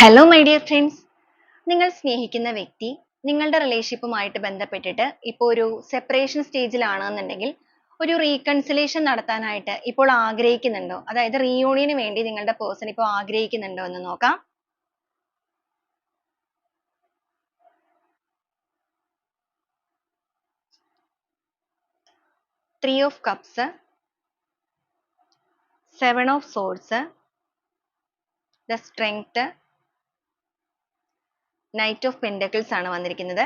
Hello my dear friends, നിങ്ങൾ സ്നേഹിക്കുന്ന വ്യക്തി നിങ്ങളുടെ റിലേഷൻഷിപ്പുമായിട്ട് ബന്ധപ്പെട്ടിട്ട് ഇപ്പോൾ ഒരു സെപ്പറേഷൻ സ്റ്റേജിലാണെന്നുണ്ടെങ്കിൽ ഒരു റീകൺസിലേഷൻ നടത്താനായിട്ട് ഇപ്പോൾ ആഗ്രഹിക്കുന്നുണ്ടോ? അതായത് റീയൂണിയന് വേണ്ടി നിങ്ങളുടെ പേഴ്സൺ ഇപ്പോൾ ആഗ്രഹിക്കുന്നുണ്ടോ എന്ന് നോക്കാം. Three of cups, seven of swords, the strength, knight of pentacles ആണ് വന്നിരിക്കുന്നത്.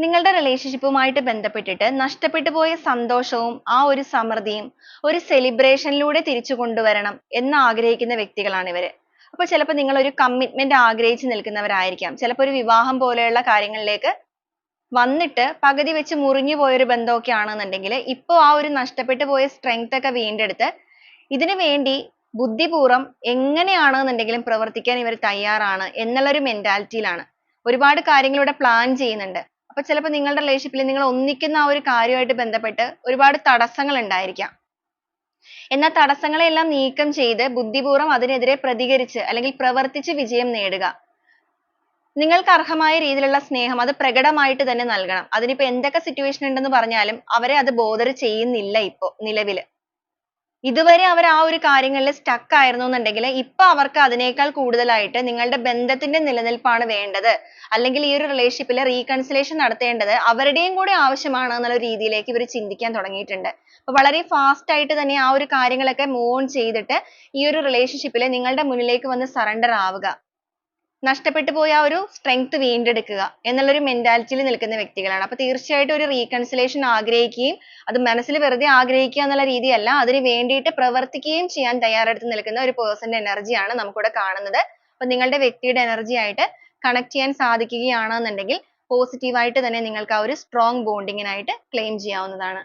നിങ്ങളുടെ റിലേഷൻഷിപ്പുമായിട്ട് ബന്ധപ്പെട്ടിട്ട് നഷ്ടപ്പെട്ടു പോയ സന്തോഷവും ആ ഒരു സമൃദ്ധിയും ഒരു സെലിബ്രേഷനിലൂടെ തിരിച്ചു കൊണ്ടുവരണം എന്ന് ആഗ്രഹിക്കുന്ന വ്യക്തികളാണ് ഇവര്. അപ്പോൾ ചിലപ്പോൾ നിങ്ങൾ ഒരു കമ്മിറ്റ്മെന്റ് ആഗ്രഹിച്ചു നിൽക്കുന്നവരായിരിക്കാം. ചിലപ്പോൾ ഒരു വിവാഹം പോലെയുള്ള കാര്യങ്ങളിലേക്ക് വന്നിട്ട് പകുതി വെച്ച് മുറിഞ്ഞു പോയൊരു ബന്ധമൊക്കെ ആണെന്നുണ്ടെങ്കിൽ ഇപ്പോൾ ആ ഒരു നഷ്ടപ്പെട്ടു പോയ സ്ട്രെങ്ത് ഒക്കെ വീണ്ടെടുത്ത് ഇതിനു വേണ്ടി ബുദ്ധിപൂർവ്വം എങ്ങനെയാണെന്നുണ്ടെങ്കിലും പ്രവർത്തിക്കാൻ ഇവർ തയ്യാറാണ് എന്നുള്ളൊരു മെന്റാലിറ്റിയിലാണ്. ഒരുപാട് കാര്യങ്ങൾ ഇവിടെ പ്ലാൻ ചെയ്യുന്നുണ്ട്. അപ്പൊ ചിലപ്പോൾ നിങ്ങളുടെ റിലേഷൻഷിപ്പിൽ നിങ്ങൾ ഒന്നിക്കുന്ന ആ ഒരു കാര്യമായിട്ട് ബന്ധപ്പെട്ട് ഒരുപാട് തടസ്സങ്ങൾ ഉണ്ടായിരിക്കാം. എന്നാൽ തടസ്സങ്ങളെല്ലാം നീക്കം ചെയ്ത് ബുദ്ധിപൂർവ്വം അതിനെതിരെ പ്രതികരിച്ച് അല്ലെങ്കിൽ പ്രവർത്തിച്ച് വിജയം നേടുക. നിങ്ങൾക്ക് അർഹമായ രീതിയിലുള്ള സ്നേഹം അത് പ്രകടമായിട്ട് തന്നെ നൽകണം. അതിനിപ്പോ എന്തൊക്കെ സിറ്റുവേഷൻ ഉണ്ടെന്ന് പറഞ്ഞാലും അവരെ അത് ബോദർ ചെയ്യുന്നില്ല ഇപ്പോ നിലവില്. ഇതുവരെ അവർ ആ ഒരു കാര്യങ്ങളിൽ സ്റ്റക്ക് ആയിരുന്നു എന്നുണ്ടെങ്കിൽ ഇപ്പൊ അവർക്ക് അതിനേക്കാൾ കൂടുതലായിട്ട് നിങ്ങളുടെ ബന്ധത്തിന്റെ നിലനിൽപ്പാണ് വേണ്ടത്. അല്ലെങ്കിൽ ഈ ഒരു റിലേഷൻഷിപ്പിൽ റീകൺസിലേഷൻ നടത്തേണ്ടത് അവരുടെയും കൂടി ആവശ്യമാണ് എന്നുള്ള രീതിയിലേക്ക് ഇവർ ചിന്തിക്കാൻ തുടങ്ങിയിട്ടുണ്ട്. അപ്പൊ വളരെ ഫാസ്റ്റ് ആയിട്ട് തന്നെ ആ ഒരു കാര്യങ്ങളൊക്കെ മൂവ് ഓൺ ചെയ്തിട്ട് ഈ ഒരു റിലേഷൻഷിപ്പിൽ നിങ്ങളുടെ മുന്നിലേക്ക് വന്ന് സറണ്ടർ ആവുക. നഷ്ടപ്പെട്ടു പോയ ആ ഒരു സ്ട്രെങ്ത് വീണ്ടെടുക്കുക എന്നുള്ളൊരു മെന്റാലിറ്റിയിൽ നിൽക്കുന്ന വ്യക്തികളാണ്. അപ്പൊ തീർച്ചയായിട്ടും ഒരു റീകൺസിലേഷൻ ആഗ്രഹിക്കുകയും അത് മനസ്സിൽ വെറുതെ ആഗ്രഹിക്കുക എന്നുള്ള രീതിയല്ല, അതിന് വേണ്ടിയിട്ട് പ്രവർത്തിക്കുകയും ചെയ്യാൻ തയ്യാറെടുത്ത് നിൽക്കുന്ന ഒരു പേഴ്സന്റെ എനർജിയാണ് നമുക്കിവിടെ കാണുന്നത്. അപ്പൊ നിങ്ങളുടെ വ്യക്തിയുടെ എനർജി ആയിട്ട് കണക്ട് ചെയ്യാൻ സാധിക്കുകയാണെന്നുണ്ടെങ്കിൽ പോസിറ്റീവായിട്ട് തന്നെ നിങ്ങൾക്ക് ആ ഒരു സ്ട്രോങ് ബോണ്ടിങ്ങിനായിട്ട് ക്ലെയിം ചെയ്യാവുന്നതാണ്.